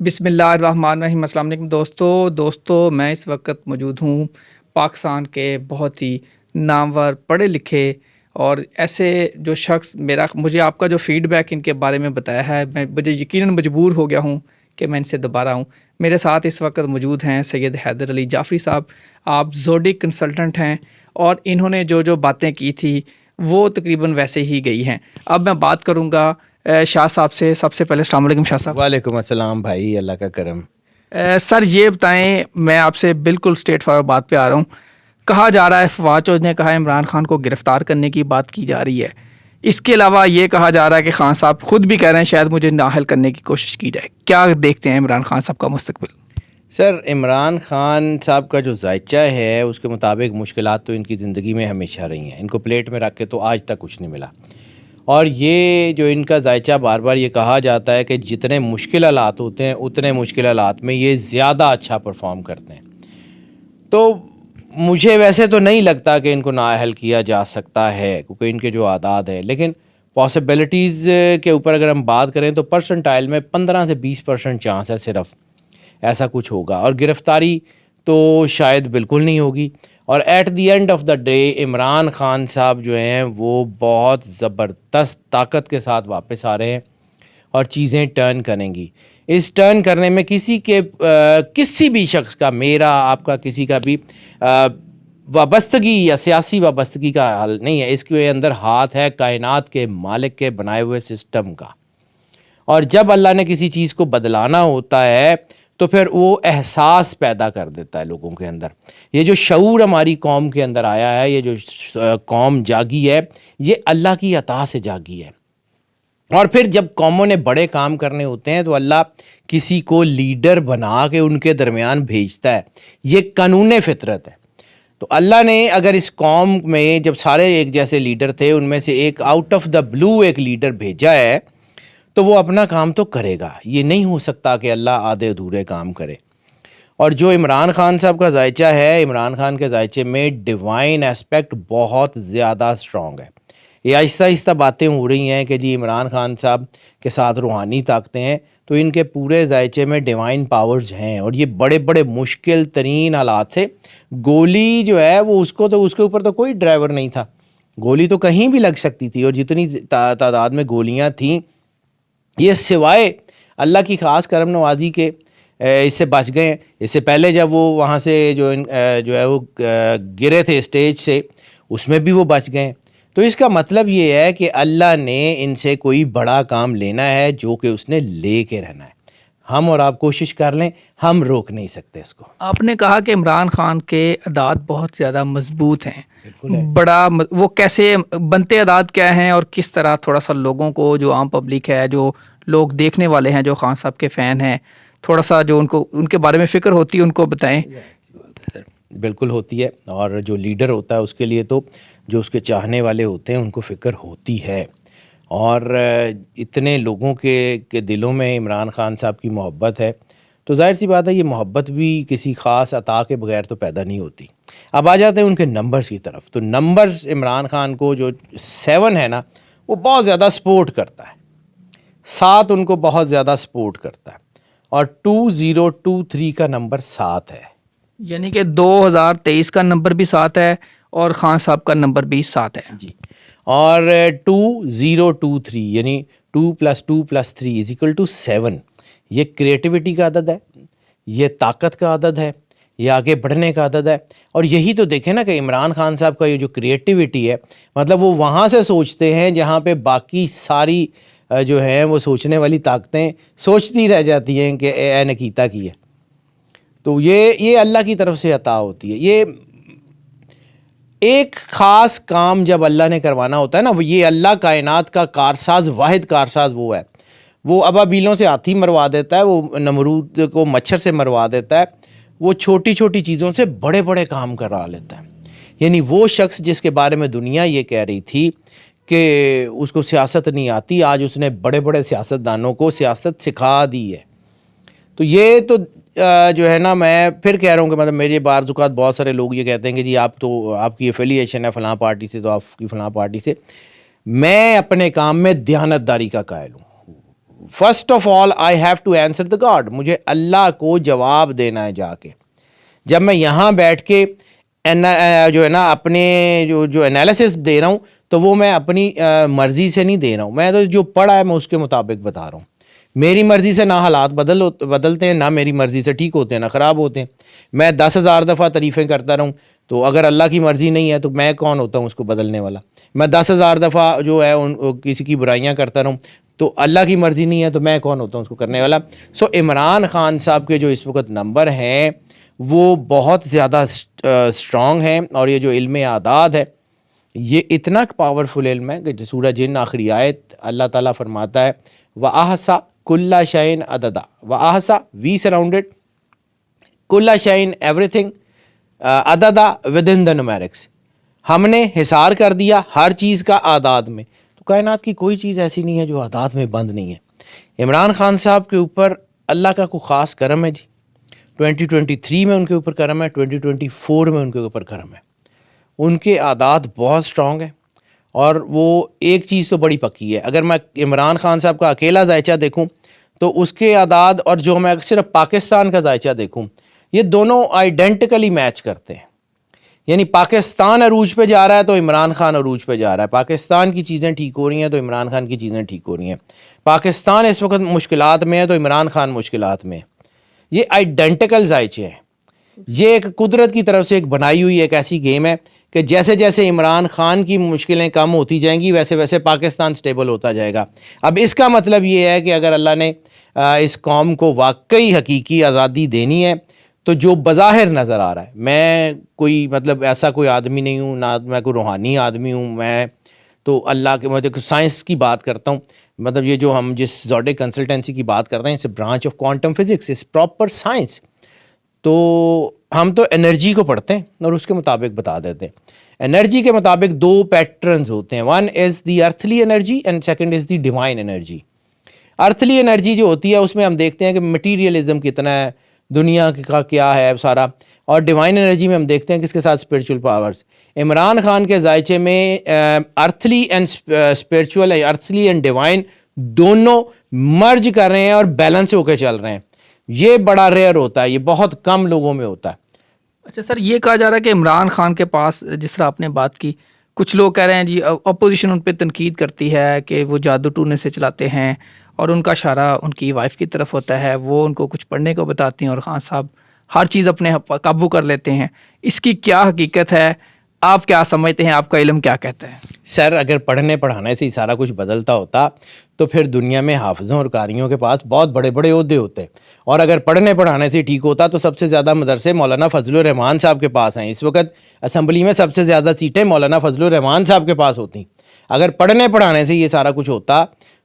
بسم اللہ الرحمن الرحیم۔ السلام علیکم دوستو میں اس وقت موجود ہوں پاکستان کے بہت ہی نامور پڑھے لکھے اور ایسے جو شخص مجھے آپ کا جو فیڈ بیک ان کے بارے میں بتایا ہے، مجھے یقیناً مجبور ہو گیا ہوں کہ میں ان سے دوبارہ ہوں۔ میرے ساتھ اس وقت موجود ہیں سید حیدر علی جعفری صاحب۔ آپ زوڈک کنسلٹنٹ ہیں اور انہوں نے جو باتیں کی تھی وہ تقریباً ویسے ہی گئی ہیں۔ اب میں بات کروں گا شاہ صاحب سے۔ سب سے پہلے السلام علیکم شاہ صاحب۔ وعلیکم السلام بھائی، اللہ کا کرم۔ سر یہ بتائیں، میں آپ سے بالکل اسٹریٹ فارورڈ بات پہ آ رہا ہوں۔ کہا جا رہا ہے، فواد چوہدری نے کہا عمران خان کو گرفتار کرنے کی بات کی جا رہی ہے۔ اس کے علاوہ یہ کہا جا رہا ہے کہ خان صاحب خود بھی کہہ رہے ہیں شاید مجھے نااہل کرنے کی کوشش کی جائے۔ کیا دیکھتے ہیں عمران خان صاحب کا مستقبل؟ سر، عمران خان صاحب کا جو ذائچہ ہے اس کے مطابق مشکلات تو ان کی زندگی میں ہمیشہ رہی ہیں۔ ان کو پلیٹ میں رکھ کے تو آج تک کچھ نہیں ملا، اور یہ جو ان کا ذائچہ بار بار یہ کہا جاتا ہے کہ جتنے مشکل حالات ہوتے ہیں اتنے مشکل حالات میں یہ زیادہ اچھا پرفارم کرتے ہیں۔ تو مجھے ویسے تو نہیں لگتا کہ ان کو نااہل کیا جا سکتا ہے، کیونکہ ان کے جو اعداد ہیں، لیکن پاسبلٹیز کے اوپر اگر ہم بات کریں تو پرسنٹائل میں 15 سے 20% چانس ہے صرف ایسا کچھ ہوگا، اور گرفتاری تو شاید بالکل نہیں ہوگی۔ اور at the end of the day Imran Khan صاحب جو ہیں وہ بہت زبردست طاقت کے ساتھ واپس آ رہے ہیں اور چیزیں ٹرن کریں گی۔ اس ٹرن کرنے میں کسی بھی شخص کا، میرا، آپ کا، کسی کا بھی وابستگی یا سیاسی وابستگی کا حل نہیں ہے۔ اس کے اندر ہاتھ ہے کائنات کے مالک کے بنائے ہوئے سسٹم کا، اور جب اللہ نے کسی چیز کو بدلانا ہوتا ہے تو پھر وہ احساس پیدا کر دیتا ہے لوگوں کے اندر۔ یہ جو شعور ہماری قوم کے اندر آیا ہے، یہ جو قوم جاگی ہے، یہ اللہ کی عطا سے جاگی ہے۔ اور پھر جب قوموں نے بڑے کام کرنے ہوتے ہیں تو اللہ کسی کو لیڈر بنا کے ان کے درمیان بھیجتا ہے، یہ قانون فطرت ہے۔ تو اللہ نے اگر اس قوم میں جب سارے ایک جیسے لیڈر تھے، ان میں سے ایک آؤٹ آف دا بلو ایک لیڈر بھیجا ہے، تو وہ اپنا کام تو کرے گا۔ یہ نہیں ہو سکتا کہ اللہ آدھے ادھورے کام کرے۔ اور جو عمران خان صاحب کا ذائچہ ہے، عمران خان کے ذائچے میں ڈیوائن ایسپیکٹ بہت زیادہ سٹرونگ ہے۔ یہ آہستہ آہستہ باتیں ہو رہی ہیں کہ جی عمران خان صاحب کے ساتھ روحانی طاقتیں ہیں، تو ان کے پورے ذائچے میں ڈیوائن پاورز ہیں، اور یہ بڑے بڑے مشکل ترین حالات سے گولی جو ہے وہ اس کے اوپر تو کوئی ڈرائیور نہیں تھا، گولی تو کہیں بھی لگ سکتی تھی، اور جتنی تعداد میں گولیاں تھیں، یہ سوائے اللہ کی خاص کرم نوازی کے اس سے بچ گئے ہیں۔ اس سے پہلے جب وہ وہاں سے جو ہے وہ گرے تھے اسٹیج سے، اس میں بھی وہ بچ گئے ہیں۔ تو اس کا مطلب یہ ہے کہ اللہ نے ان سے کوئی بڑا کام لینا ہے جو کہ اس نے لے کے رہنا ہے۔ ہم اور آپ کوشش کر لیں، ہم روک نہیں سکتے اس کو۔ آپ نے کہا کہ عمران خان کے اعداد بہت زیادہ مضبوط ہیں، وہ کیسے بنتے اعداد کیا ہیں، اور کس طرح تھوڑا سا لوگوں کو، جو عام پبلک ہے، جو لوگ دیکھنے والے ہیں، جو خان صاحب کے فین ہیں، تھوڑا سا جو ان کے بارے میں فکر ہوتی ہے ان کو بتائیں۔ بالکل ہوتی ہے، اور جو لیڈر ہوتا ہے اس کے لیے تو جو اس کے چاہنے والے ہوتے ہیں ان کو فکر ہوتی ہے، اور اتنے لوگوں کے دلوں میں عمران خان صاحب کی محبت ہے، تو ظاہر سی بات ہے یہ محبت بھی کسی خاص عطا کے بغیر تو پیدا نہیں ہوتی۔ اب آ جاتے ہیں ان کے نمبرز کی طرف، تو نمبرز عمران خان کو جو 7 ہے نا، وہ بہت زیادہ سپورٹ کرتا ہے، 7 ان کو بہت زیادہ سپورٹ کرتا ہے، اور 2023 کا نمبر 7 ہے، یعنی کہ 2023 کا نمبر بھی 7 ہے اور خان صاحب کا نمبر بھی 7 ہے جی۔ اور 2023 یعنی 2 + 2 + 3 = 7، یہ کریٹیوٹی کا عدد ہے، یہ طاقت کا عدد ہے، یہ آگے بڑھنے کا عدد ہے۔ اور یہی تو دیکھیں نا کہ عمران خان صاحب کا یہ جو کریٹیوٹی ہے، مطلب وہ وہاں سے سوچتے ہیں جہاں پہ باقی ساری جو ہیں وہ سوچنے والی طاقتیں سوچتی رہ جاتی ہیں کہ اے نے کیتا کی ہے۔ تو یہ اللہ کی طرف سے عطا ہوتی ہے۔ یہ ایک خاص کام جب اللہ نے کروانا ہوتا ہے نا، وہ یہ اللہ کائنات کا کارساز، واحد کارساز وہ ہے۔ وہ ابابیلوں سے ہاتھی مروا دیتا ہے، وہ نمرود کو مچھر سے مروا دیتا ہے، وہ چھوٹی چھوٹی چیزوں سے بڑے بڑے کام کروا لیتا ہے۔ یعنی وہ شخص جس کے بارے میں دنیا یہ کہہ رہی تھی کہ اس کو سیاست نہیں آتی، آج اس نے بڑے بڑے سیاستدانوں کو سیاست سکھا دی ہے۔ تو یہ تو جو ہے نا، میں پھر کہہ رہا ہوں کہ مطلب میرے بعض اوقات بہت سارے لوگ یہ کہتے ہیں کہ جی آپ کی ایفیلیشن ہے فلاں پارٹی سے، تو آپ کی فلاں پارٹی سے۔ میں اپنے کام میں دیانت داری کا قائل ہوں، first of all I have to answer the God. مجھے اللہ کو جواب دینا ہے جا کے. جب میں یہاں بیٹھ کے جو ہے نا اپنے جو انالیسس دے رہا ہوں تو وہ میں اپنی مرضی سے نہیں دے رہا ہوں. میں تو جو پڑھا ہے میں اس کے مطابق بتا رہا ہوں. میری مرضی سے نہ حالات بدلتے ہیں، نہ میری مرضی سے ٹھیک ہوتے ہیں، نہ خراب ہوتے ہیں. میں 10,000 دفعہ تعریفیں کرتا رہوں تو اگر اللہ کی مرضی نہیں ہے تو میں کون ہوتا ہوں اس کو بدلنے والا. میں 10,000 دفعہ جو ہے کسی کی برائیاں کرتا رہوں تو اللہ کی مرضی نہیں ہے تو میں کون ہوتا ہوں اس کو کرنے والا. سو عمران خان صاحب کے جو اس وقت نمبر ہیں وہ بہت زیادہ اسٹرانگ ہیں، اور یہ جو علم اعداد ہے یہ اتنا پاورفل علم ہے کہ سورہ جن آخری آیت اللہ تعالیٰ فرماتا ہے وَأَحْصَى كُلَّ شَيْءٍ عَدَدًا. وَأَحْصَى we surrounded كُلَّ شَيْءٍ everything عددا within the numerics. ہم نے حصار کر دیا ہر چیز کا اعداد میں. تو کائنات کی کوئی چیز ایسی نہیں ہے جو اعداد میں بند نہیں ہے. عمران خان صاحب کے اوپر اللہ کا کوئی خاص کرم ہے جی. 2023 میں ان کے اوپر کرم ہے، 2024 میں ان کے اوپر کرم ہے. ان کے اعداد بہت سٹرونگ ہیں، اور وہ ایک چیز تو بڑی پکی ہے. اگر میں عمران خان صاحب کا اکیلا ذائچہ دیکھوں تو اس کے اعداد اور جو میں صرف پاکستان کا ذائچہ دیکھوں یہ دونوں آئیڈینٹیکلی میچ کرتے ہیں. یعنی پاکستان عروج پہ جا رہا ہے تو عمران خان عروج پہ جا رہا ہے. پاکستان کی چیزیں ٹھیک ہو رہی ہیں تو عمران خان کی چیزیں ٹھیک ہو رہی ہیں. پاکستان اس وقت مشکلات میں ہے تو عمران خان مشکلات میں ہے. یہ آئیڈینٹیکل ذائچے ہیں. یہ ایک قدرت کی طرف سے ایک بنائی ہوئی ایک ایسی گیم ہے کہ جیسے جیسے عمران خان کی مشکلیں کم ہوتی جائیں گی ویسے ویسے پاکستان سٹیبل ہوتا جائے گا. اب اس کا مطلب یہ ہے کہ اگر اللہ نے اس قوم کو واقعی حقیقی آزادی دینی ہے تو جو بظاہر نظر آ رہا ہے، میں کوئی مطلب ایسا کوئی آدمی نہیں ہوں، نہ میں کوئی روحانی آدمی ہوں، میں تو اللہ کے مطلب سائنس کی بات کرتا ہوں. مطلب یہ جو ہم جس زوڈک کنسلٹنسی کی بات کرتے ہیں it's a branch of quantum physics, it's proper science. تو ہم تو انرجی کو پڑھتے ہیں اور اس کے مطابق بتا دیتے ہیں. انرجی کے مطابق دو پیٹرنز ہوتے ہیں. One is the earthly energy and second is the divine energy. Earthly energy جو ہوتی ہے اس میں ہم دیکھتے ہیں کہ مٹیریلزم کتنا ہے، دنیا کا کیا ہے سارا، اور ڈیوائن انرجی میں ہم دیکھتے ہیں کس کے ساتھ اسپرچول پاورز. عمران خان کے ذائچے میں earthly and spiritual, earthly and divine دونوں مرج کر رہے ہیں اور بیلنس ہو کے چل رہے ہیں. یہ بڑا ریئر ہوتا ہے، یہ بہت کم لوگوں میں ہوتا ہے. اچھا سر، یہ کہا جا رہا ہے کہ عمران خان کے پاس، جس طرح آپ نے بات کی، کچھ لوگ کہہ رہے ہیں جی اپوزیشن ان پہ تنقید کرتی ہے کہ وہ جادو ٹونے سے چلاتے ہیں، اور ان کا اشارہ ان کی وائف کی طرف ہوتا ہے، وہ ان کو کچھ پڑھنے کو بتاتی ہیں اور خان صاحب ہر چیز اپنے قابو کر لیتے ہیں. اس کی کیا حقیقت ہے؟ آپ کیا سمجھتے ہیں؟ آپ کا علم کیا کہتا ہے؟ سر اگر پڑھنے پڑھانے سے ہی سارا کچھ بدلتا ہوتا تو پھر دنیا میں حافظوں اور قاریوں کے پاس بہت بڑے بڑے عہدے ہوتے، اور اگر پڑھنے پڑھانے سے ٹھیک ہوتا تو سب سے زیادہ مدرسے مولانا فضل الرحمان صاحب کے پاس ہیں. اس وقت اسمبلی میں سب سے زیادہ سیٹیں مولانا فضل الرحمان صاحب کے پاس ہوتی. اگر پڑھنے پڑھانے سے یہ سارا کچھ ہوتا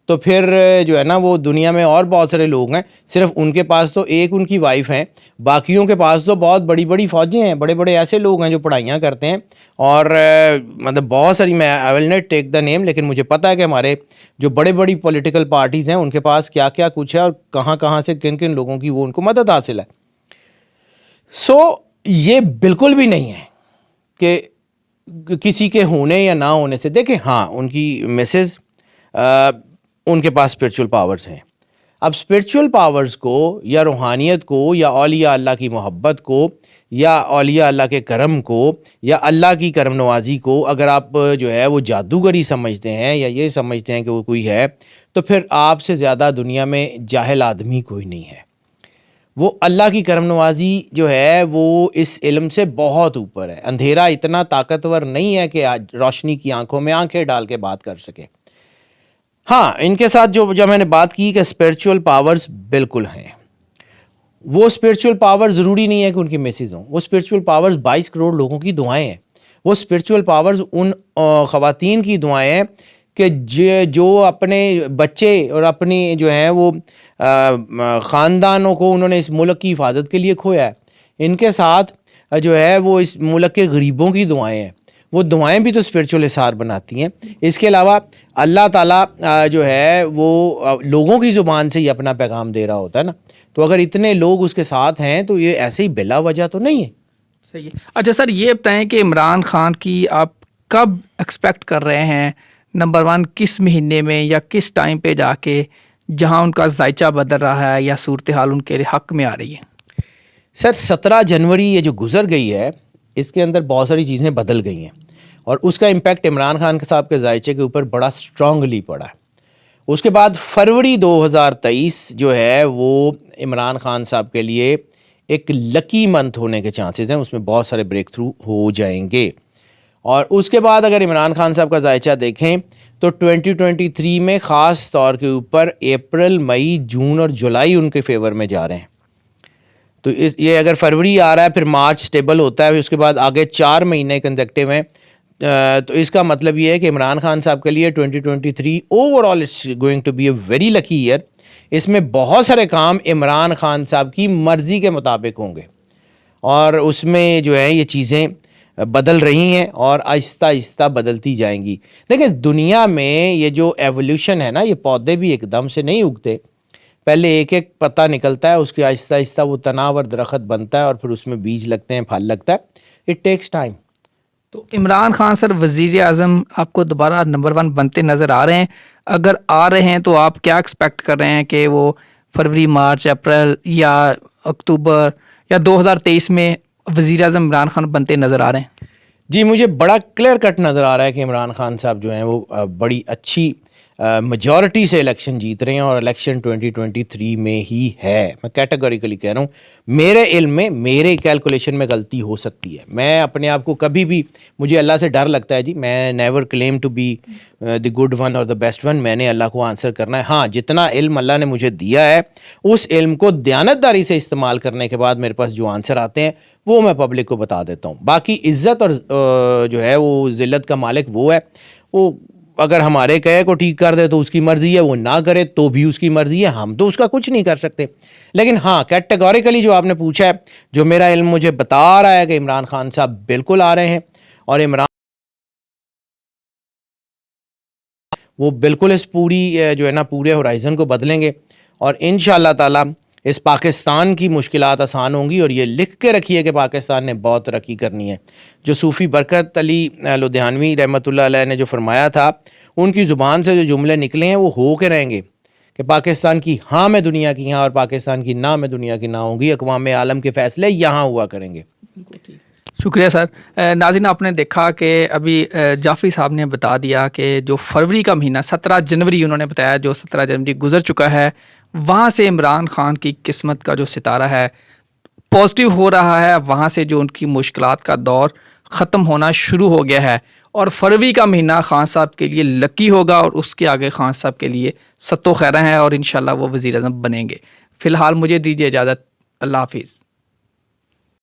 تو پھر جو ہے نا وہ دنیا میں اور بہت سارے لوگ ہیں، صرف ان کے پاس تو ایک ان کی وائف ہیں، باقیوں کے پاس تو بہت بڑی بڑی فوجیں ہیں، بڑے بڑے ایسے لوگ ہیں جو پڑھائیاں کرتے ہیں. اور مطلب بہت ساری، میں آئی ول ناٹ ٹیک دا نیم، لیکن مجھے پتہ ہے کہ ہمارے جو بڑے بڑی پولیٹیکل پارٹیز ہیں ان کے پاس کیا کیا کچھ ہے اور کہاں کہاں سے کن کن لوگوں کی وہ ان کو مدد حاصل ہے. سو یہ بالکل بھی نہیں ہے کہ کسی کے ہونے یا نہ ہونے سے. دیکھیں ہاں ان کی مسز ان کے پاس اسپرچول پاورز ہیں. اب اسپرچول پاورز کو یا روحانیت کو یا اولیاء اللہ کی محبت کو یا اولیاء اللہ کے کرم کو یا اللہ کی کرم نوازی کو اگر آپ جو ہے وہ جادوگری سمجھتے ہیں یا یہ سمجھتے ہیں کہ وہ کوئی ہے، تو پھر آپ سے زیادہ دنیا میں جاہل آدمی کوئی نہیں ہے. وہ اللہ کی کرم نوازی جو ہے وہ اس علم سے بہت اوپر ہے. اندھیرا اتنا طاقتور نہیں ہے کہ روشنی کی آنکھوں میں آنکھیں ڈال کے بات کر سکے. ہاں ان کے ساتھ جو میں نے بات کی کہ اسپرچول پاورز بالکل ہیں. وہ اسپرچول پاور ضروری نہیں ہے کہ ان کی میسز ہوں. وہ اسپرچول پاورز 22 کروڑ لوگوں کی دعائیں ہیں. وہ اسپرچول پاورز ان خواتین کی دعائیں ہیں کہ جو اپنے بچے اور اپنی جو ہیں وہ خاندانوں کو انہوں نے اس ملک کی حفاظت کے لیے کھویا ہے. ان کے ساتھ جو ہے وہ اس ملک کے غریبوں کی دعائیں ہیں. وہ دعائیں بھی تو اسپرچول اثار بناتی ہیں. اس کے علاوہ اللہ تعالیٰ جو ہے وہ لوگوں کی زبان سے ہی اپنا پیغام دے رہا ہوتا ہے نا. تو اگر اتنے لوگ اس کے ساتھ ہیں تو یہ ایسے ہی بلا وجہ تو نہیں ہے. صحیح ہے. اچھا سر یہ بتائیں کہ عمران خان کی آپ کب ایکسپیکٹ کر رہے ہیں؟ نمبر 1 کس مہینے میں یا کس ٹائم پہ جا کے جہاں ان کا ذائچہ بدل رہا ہے یا صورتحال ان کے حق میں آ رہی ہے؟ سر 17 جنوری یہ جو گزر گئی ہے اس کے اندر بہت ساری چیزیں بدل گئی ہیں اور اس کا امپیکٹ عمران خان صاحب کے ذائچے کے اوپر بڑا اسٹرانگلی پڑا ہے. اس کے بعد فروری 2023 جو ہے وہ عمران خان صاحب کے لیے ایک لکی منتھ ہونے کے چانسز ہیں، اس میں بہت سارے بریک تھرو ہو جائیں گے. اور اس کے بعد اگر عمران خان صاحب کا ذائچہ دیکھیں تو 2023 میں خاص طور کے اوپر اپریل، مئی، جون اور جولائی ان کے فیور میں جا رہے ہیں. تو یہ اگر فروری آ رہا ہے پھر مارچ سٹیبل ہوتا ہے، اس کے بعد آگے 4 مہینے کنزیکٹیو ہیں، تو اس کا مطلب یہ ہے کہ عمران خان صاحب کے لیے 2023 overall it's going to be a very lucky year. اس میں بہت سارے کام عمران خان صاحب کی مرضی کے مطابق ہوں گے اور اس میں جو ہے یہ چیزیں بدل رہی ہیں اور آہستہ آہستہ بدلتی جائیں گی. دیکھیں دنیا میں یہ جو ایولیوشن ہے نا، یہ پودے بھی ایک دم سے نہیں اگتے، پہلے ایک ایک پتا نکلتا ہے، اس کے آہستہ آہستہ وہ تناور اور درخت بنتا ہے اور پھر اس میں بیج لگتے ہیں، پھل لگتا ہے. It takes time. تو عمران خان سر وزیر اعظم آپ کو دوبارہ نمبر 1 بنتے نظر آ رہے ہیں؟ اگر آ رہے ہیں تو آپ کیا ایکسپیکٹ کر رہے ہیں کہ وہ فروری، مارچ، اپریل یا اکتوبر یا 2023 میں وزیر اعظم عمران خان بنتے نظر آ رہے ہیں؟ جی مجھے بڑا کلیئر کٹ نظر آ رہا ہے کہ عمران خان صاحب جو ہیں وہ بڑی اچھی میجورٹی سے الیکشن جیت رہے ہیں اور الیکشن 2023 میں ہی ہے. میں کیٹیگوریکلی کہہ رہا ہوں، میرے علم میں، میرے کیلکولیشن میں غلطی ہو سکتی ہے. میں اپنے آپ کو کبھی بھی، مجھے اللہ سے ڈر لگتا ہے جی، میں never claim to be the good one اور دا بیسٹ ون. میں نے اللہ کو آنسر کرنا ہے. ہاں جتنا علم اللہ نے مجھے دیا ہے اس علم کو دیانتداری سے استعمال کرنے کے بعد میرے پاس جو آنسر آتے ہیں وہ میں پبلک کو بتا دیتا ہوں. باقی عزت اور جو ہے وہ ذلت کا مالک وہ ہے، وہ اگر ہمارے کہے کو ٹھیک کر دے تو اس کی مرضی ہے، وہ نہ کرے تو بھی اس کی مرضی ہے، ہم تو اس کا کچھ نہیں کر سکتے. لیکن ہاں کیٹیگوریکلی جو آپ نے پوچھا ہے، جو میرا علم مجھے بتا رہا ہے کہ عمران خان صاحب بالکل آ رہے ہیں اور عمران وہ بالکل اس پوری جو ہے نا پورے ہورائزن کو بدلیں گے اور انشاءاللہ تعالی اس پاکستان کی مشکلات آسان ہوں گی. اور یہ لکھ کے رکھیے کہ پاکستان نے بہت ترقی کرنی ہے. جو صوفی برکت علی لدھیانوی رحمۃ اللہ علیہ نے جو فرمایا تھا، ان کی زبان سے جو جملے نکلے ہیں وہ ہو کے رہیں گے کہ پاکستان کی ہاں میں دنیا کی ہاں اور پاکستان کی نہ میں دنیا کی نہ ہوں گی. اقوام عالم کے فیصلے یہاں ہوا کریں گے. شکریہ سر. ناظرین آپ نے دیکھا کہ ابھی جعفری صاحب نے بتا دیا کہ جو فروری کا مہینہ 17 جنوری انہوں نے بتایا، جو 17 جنوری گزر چکا ہے، وہاں سے عمران خان کی قسمت کا جو ستارہ ہے پازیٹیو ہو رہا ہے، وہاں سے جو ان کی مشکلات کا دور ختم ہونا شروع ہو گیا ہے اور فروری کا مہینہ خان صاحب کے لیے لکی ہوگا اور اس کے آگے خان صاحب کے لیے ستو خیرہ ہیں اور انشاءاللہ وہ وزیر اعظم بنیں گے. فی الحال مجھے دیجیے اجازت. اللہ حافظ.